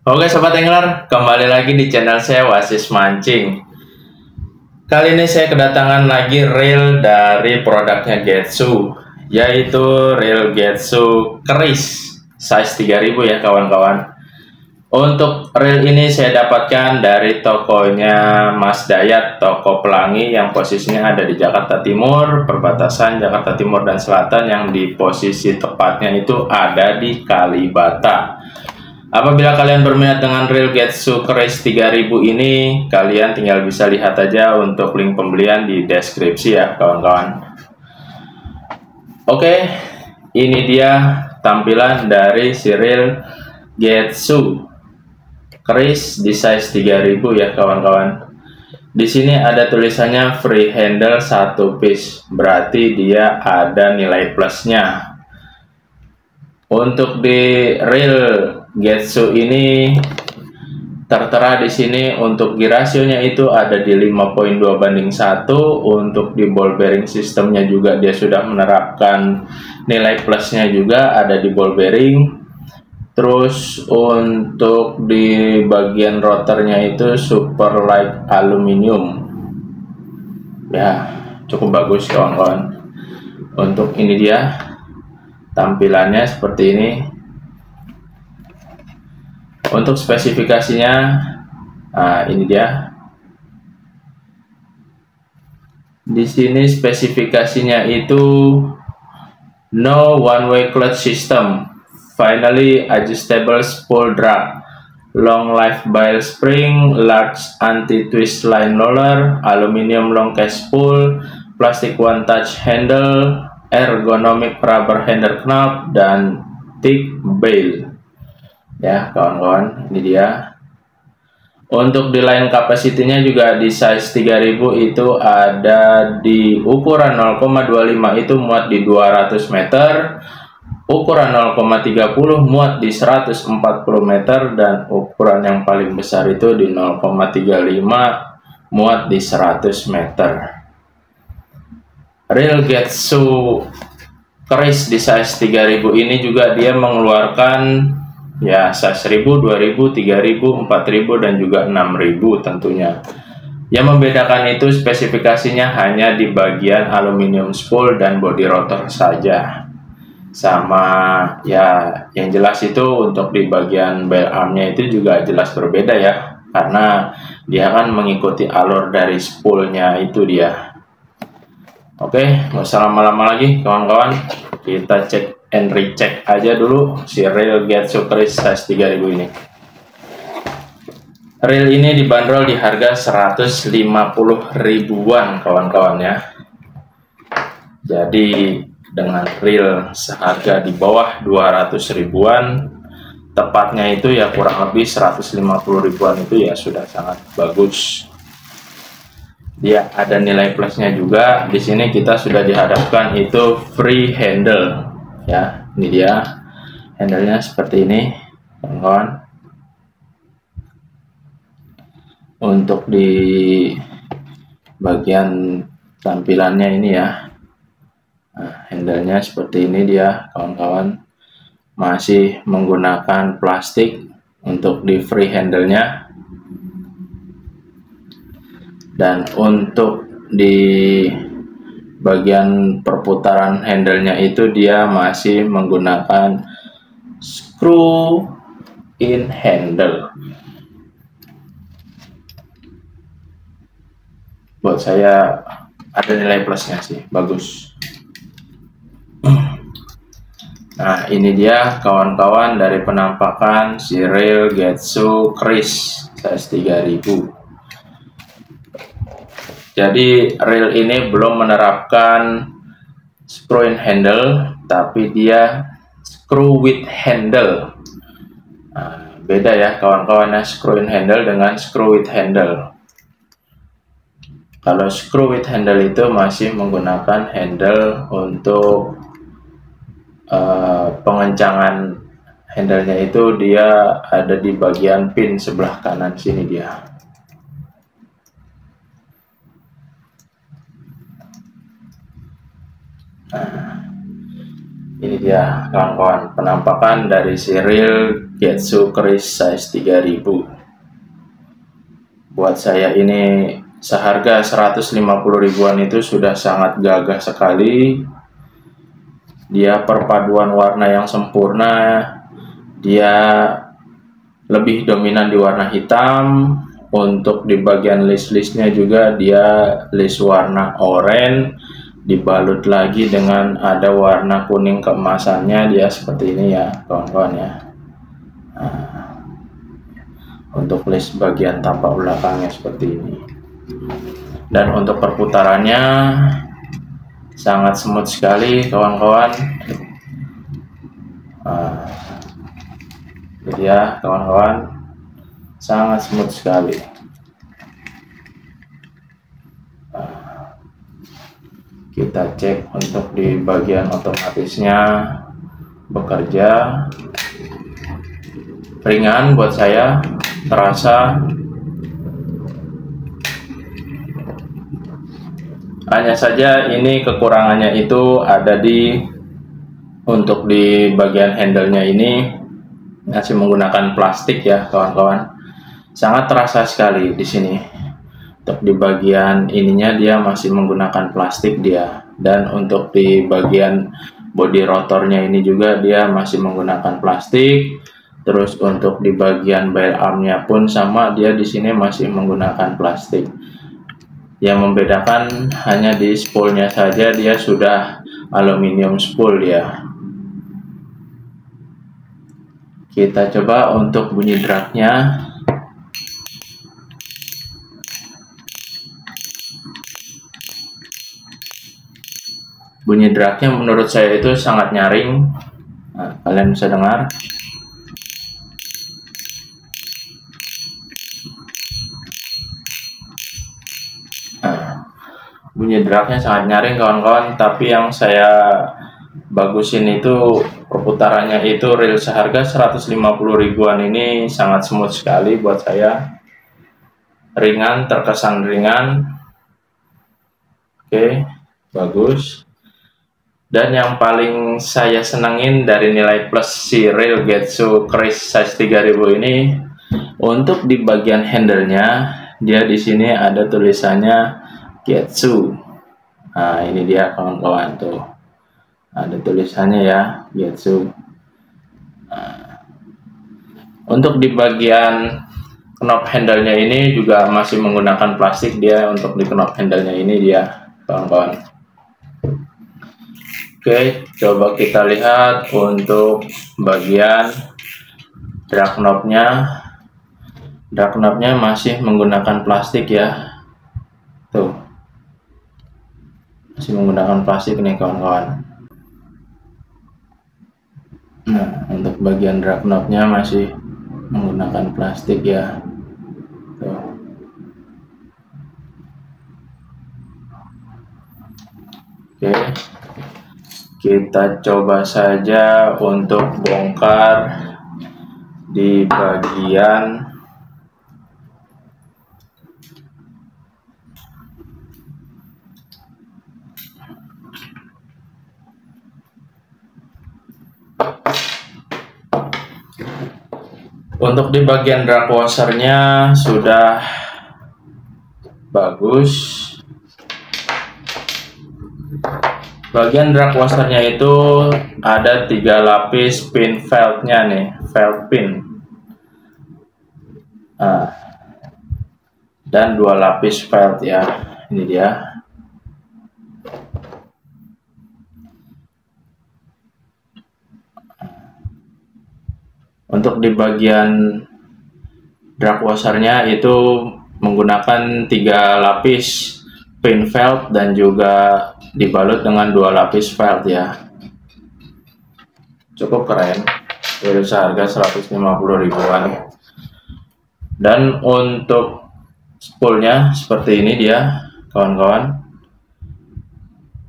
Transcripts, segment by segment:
Oke Sobat Angler, kembali lagi di channel saya Wasis Mancing. Kali ini saya kedatangan lagi reel dari produknya Getsu, yaitu reel Getsu keris size 3000 ya kawan-kawan. Untuk reel ini saya dapatkan dari tokonya Mas Dayat, toko pelangi yang posisinya ada di Jakarta Timur, perbatasan Jakarta Timur dan Selatan, yang di posisi tepatnya itu ada di Kalibata. Apabila kalian berminat dengan reel Getsu keris 3000 ini, kalian tinggal bisa lihat aja untuk link pembelian di deskripsi ya kawan-kawan. Oke, ini dia tampilan dari si reel Getsu keris di size 3000 ya kawan-kawan. Di sini ada tulisannya free handle 1 piece, berarti dia ada nilai plusnya. Untuk di reel Getsu ini tertera di sini untuk gear rasionya itu ada di 5.2:1. Untuk di ball bearing sistemnya juga dia sudah menerapkan nilai plusnya juga ada di ball bearing. Terus untuk di bagian rotornya itu super light aluminium. Ya, cukup bagus kawan-kawan. Untuk ini dia tampilannya seperti ini. Untuk spesifikasinya, ini dia. Di sini spesifikasinya itu no one-way clutch system, finally adjustable spool drag, long life bail spring, large anti-twist line roller, aluminium long case spool, plastic one-touch handle, ergonomic rubber handle knob, dan thick bail. Ya kawan-kawan, ini dia. Untuk di line capacity-nya juga di size 3000 itu ada di ukuran 0,25 itu muat di 200 meter, ukuran 0,30 muat di 140 meter, dan ukuran yang paling besar itu di 0,35 muat di 100 meter. Reel Getsu keris di size 3000 ini juga dia mengeluarkan ya size 1000, 2000, 3000, 4000 dan juga 6000 tentunya. Yang membedakan itu spesifikasinya hanya di bagian aluminium spool dan body rotor saja. Sama ya, yang jelas itu untuk di bagian bail armnya itu juga jelas berbeda ya, karena dia akan mengikuti alur dari spoolnya itu dia. Oke, nggak usah lama-lama lagi kawan-kawan, kita cek and recheck aja dulu si reel Getsu keris size 3000 ini. Reel ini dibanderol di harga 150 ribuan kawan-kawan ya. Jadi dengan reel seharga di bawah 200 ribuan, tepatnya itu ya kurang lebih 150 ribuan itu ya sudah sangat bagus. Dia ada nilai plusnya juga. Di sini kita sudah dihadapkan itu free handle ya. Ini dia handlenya seperti ini kawan-kawan. Untuk di bagian tampilannya ini ya, handlenya seperti ini dia kawan-kawan, masih menggunakan plastik untuk di free handlenya. Dan untuk di bagian perputaran handlenya itu dia masih menggunakan screw in handle. Buat saya ada nilai plusnya sih, bagus. Nah ini dia kawan-kawan dari penampakan si reel Getsu keris size 3000. Jadi reel ini belum menerapkan screw in handle, tapi dia screw with handle. Nah, beda ya kawan-kawan ya, screw in handle dengan screw with handle. Kalau screw with handle itu masih menggunakan handle untuk pengencangan handlenya itu dia ada di bagian pin sebelah kanan sini dia. Nah, ini dia kawan-kawan penampakan dari si reel Getsu keris size 3000. Buat saya ini seharga 150 ribuan itu sudah sangat gagah sekali. Dia perpaduan warna yang sempurna. Dia lebih dominan di warna hitam. Untuk di bagian list-listnya juga dia list warna oranye, dibalut lagi dengan ada warna kuning keemasannya. Dia seperti ini ya kawan-kawan ya. Nah, untuk list bagian tampak belakangnya seperti ini. Dan untuk perputarannya sangat smooth sekali kawan-kawan. Jadi ya kawan-kawan, sangat smooth sekali. Kita cek untuk di bagian otomatisnya bekerja ringan buat saya, terasa. Hanya saja ini kekurangannya itu ada untuk di bagian handle-nya ini masih menggunakan plastik ya kawan-kawan. Sangat terasa sekali di sini. Untuk di bagian ininya dia masih menggunakan plastik dia, dan untuk di bagian bodi rotornya ini juga dia masih menggunakan plastik. Terus untuk di bagian bail armnya pun sama, dia di sini masih menggunakan plastik. Yang membedakan hanya di spoolnya saja, dia sudah aluminium spool ya. Kita coba untuk bunyi dragnya. Bunyi dragnya menurut saya itu sangat nyaring. Nah, kalian bisa dengar. Nah, bunyi dragnya sangat nyaring kawan-kawan. Tapi yang saya bagusin itu perputarannya itu real seharga 150 ribuan ini sangat smooth sekali buat saya. Ringan, terkesan ringan. Oke, bagus. Dan yang paling saya senangin dari nilai plus si real Getsu keris size 3000 ini, untuk di bagian handle-nya dia di sini ada tulisannya Getsu. Nah, ini dia kawan-kawan tuh. Ada tulisannya ya, Getsu. Nah, untuk di bagian knob handle-nya ini juga masih menggunakan plastik dia. Untuk di knob handle-nya ini dia kawan-kawan. Oke, coba kita lihat untuk bagian drag knob-nya. Drag knob-nya masih menggunakan plastik ya. Tuh. Masih menggunakan plastik nih kawan-kawan. Nah, untuk bagian drag knob-nya masih menggunakan plastik ya. Tuh. Oke. Kita coba saja untuk bongkar di bagian drag washernya sudah bagus. Bagian drag washernya itu ada 3 lapis pin feltnya nih, felt pin. Dan 2 lapis felt ya. Ini dia. Untuk di bagian drag washernya itu menggunakan 3 lapis pin felt dan juga dibalut dengan 2 lapis felt ya. Cukup keren. Dari seharga 150 ribuan. Dan untuk spoolnya seperti ini dia kawan-kawan.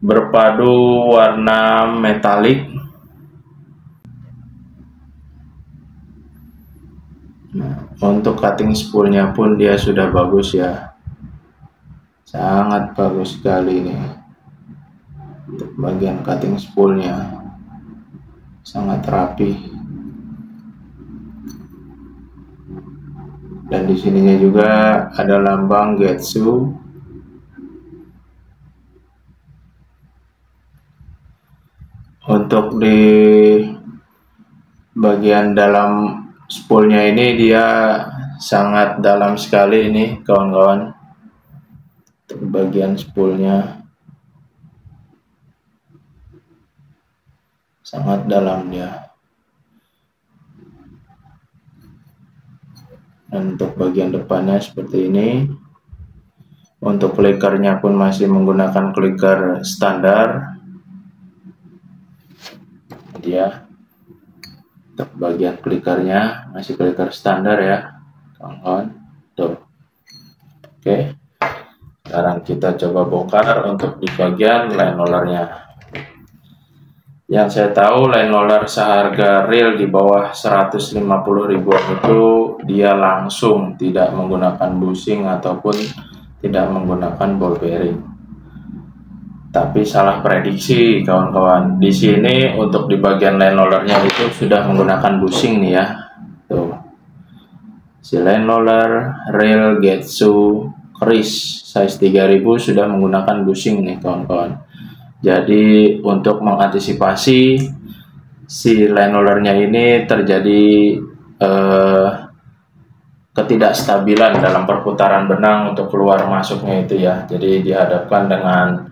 Berpadu warna metalik. Nah, untuk cutting spoolnya pun dia sudah bagus ya. Sangat bagus sekali nih. Untuk bagian cutting spoolnya sangat rapi. Dan di sininya juga ada lambang Getsu. Untuk di bagian dalam spoolnya ini dia sangat dalam sekali ini kawan-kawan. Untuk bagian spoolnya sangat dalam dia. Dan untuk bagian depannya seperti ini. Untuk klikernya pun masih menggunakan kliker standar. Dia untuk bagian klikernya masih kliker standar ya kawan-kawan. Tuh. Oke. Sekarang kita coba bongkar untuk di bagian line rollernya. Yang saya tahu line roller seharga real di bawah 150 ribuan itu dia langsung tidak menggunakan bushing ataupun tidak menggunakan ball bearing. Tapi salah prediksi kawan-kawan. Di sini untuk di bagian line rollernya itu sudah menggunakan bushing nih ya. Tuh. Si line roller real Getsu Chris size 3000 sudah menggunakan bushing nih kawan-kawan. Jadi untuk mengantisipasi si line rollernya ini terjadi ketidakstabilan dalam perputaran benang untuk keluar masuknya itu ya. Jadi dihadapkan dengan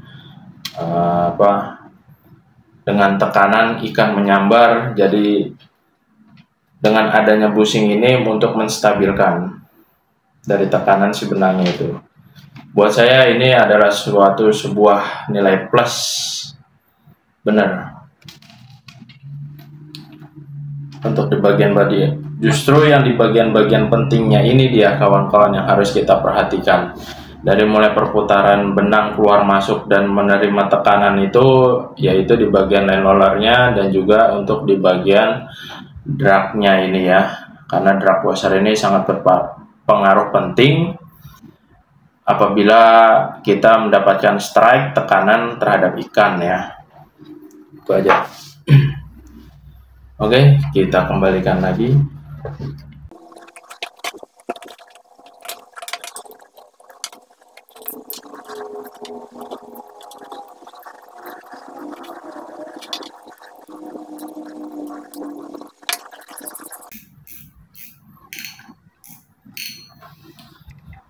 dengan tekanan ikan menyambar. Jadi dengan adanya bushing ini untuk menstabilkan dari tekanan si benangnya itu. Buat saya ini adalah sebuah nilai plus, benar. Untuk di bagian body, justru yang di bagian-bagian pentingnya ini dia kawan-kawan yang harus kita perhatikan. Dari mulai perputaran benang keluar masuk dan menerima tekanan itu, yaitu di bagian line rollernya dan juga untuk di bagian dragnya ini ya. Karena drag washer ini sangat berpengaruh penting apabila kita mendapatkan strike tekanan terhadap ikan ya. Itu aja. Oke, kita kembalikan lagi.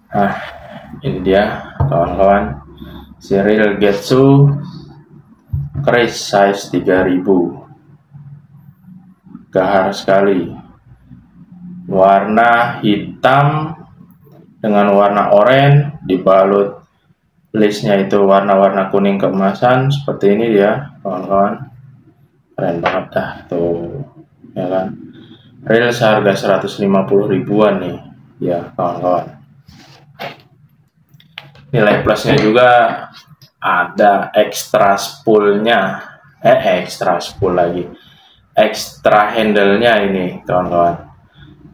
Nah, ini dia kawan-kawan, serial Getsu Chris size 3000, gahar sekali, warna hitam dengan warna oranye, dibalut listnya itu warna-warna kuning keemasan seperti ini dia kawan-kawan. Keren banget dah tuh ya kan. Real seharga 150 ribuan nih ya kawan-kawan. Nilai plusnya juga ada extra spoolnya, extra spool lagi, extra handle-nya ini kawan-kawan.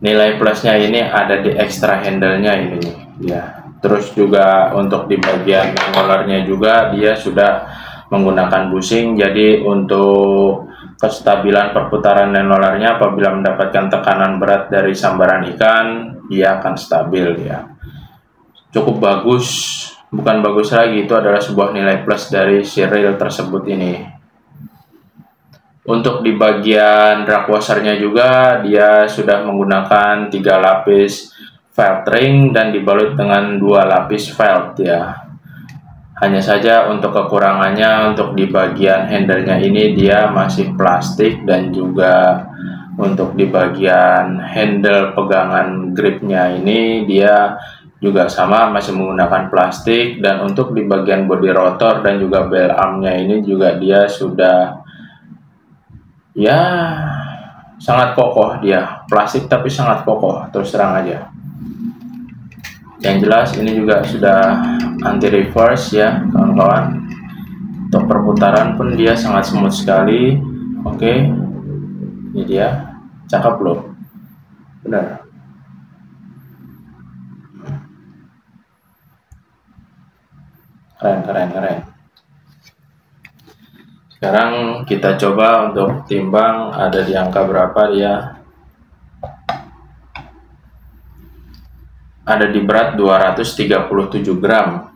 Nilai plusnya ini ada di extra handle-nya ini nih ya. Terus juga untuk di bagian rollernya juga dia sudah menggunakan bushing, jadi untuk kestabilan perputaran rollernya apabila mendapatkan tekanan berat dari sambaran ikan dia akan stabil ya. Cukup bagus, bukan bagus lagi, itu adalah sebuah nilai plus dari si reel tersebut ini. Untuk di bagian drag washernya juga dia sudah menggunakan 3 lapis felt ring dan dibalut dengan 2 lapis felt ya. Hanya saja untuk kekurangannya untuk di bagian handle-nya ini dia masih plastik, dan juga untuk di bagian handle pegangan gripnya ini dia juga sama masih menggunakan plastik, dan untuk di bagian bodi rotor dan juga bell armnya ini juga dia sudah ya sangat kokoh, dia plastik tapi sangat kokoh terus terang aja. Yang jelas ini juga sudah anti reverse ya kawan-kawan. Untuk perputaran pun dia sangat smooth sekali. Oke, ini dia, cakep loh, benar. Keren. Sekarang kita coba untuk timbang ada di angka berapa dia. ada di berat 237 gram.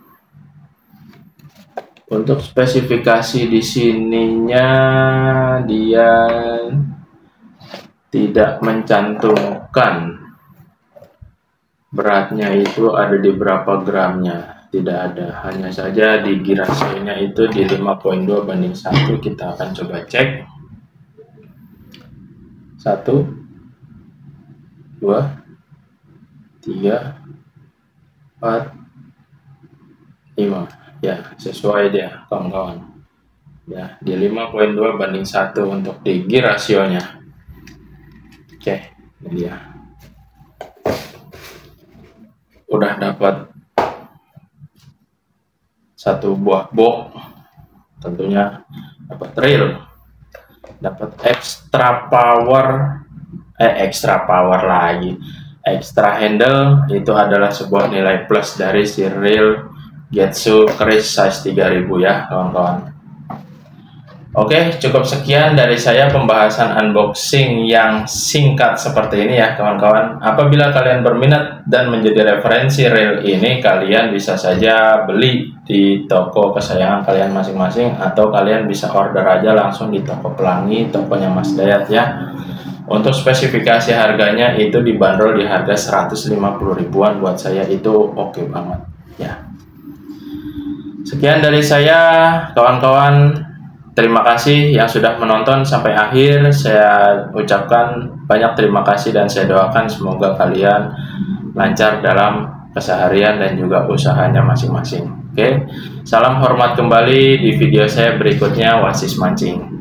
Untuk spesifikasi di sininya dia tidak mencantumkan beratnya itu ada di berapa gramnya, tidak ada. Hanya saja di gear ratio-nya itu di 5.2:1. Kita akan coba cek. 1 2 3 4 5. Ya, sesuai dia kawan-kawan. Ya, di 5.2:1 untuk di gear rasionya. Oke, ini dia. Udah dapat satu buah box, tentunya dapat reel, dapat extra power lagi, extra handle. Itu adalah sebuah nilai plus dari si reel Getsu Chris size 3000 ya kawan-kawan. Oke, cukup sekian dari saya pembahasan unboxing yang singkat seperti ini ya kawan-kawan. Apabila kalian berminat dan menjadi referensi reel ini, kalian bisa saja beli di toko kesayangan kalian masing-masing, atau kalian bisa order aja langsung di toko Pelangi, tokonya Mas Dayat ya. Untuk spesifikasi harganya itu dibanderol di harga 150 ribuan. Buat saya itu oke banget ya. Sekian dari saya kawan-kawan. Terima kasih yang sudah menonton sampai akhir. Saya ucapkan banyak terima kasih dan saya doakan semoga kalian lancar dalam keseharian dan juga usahanya masing-masing. Oke, salam hormat kembali di video saya berikutnya, Wasis Mancing.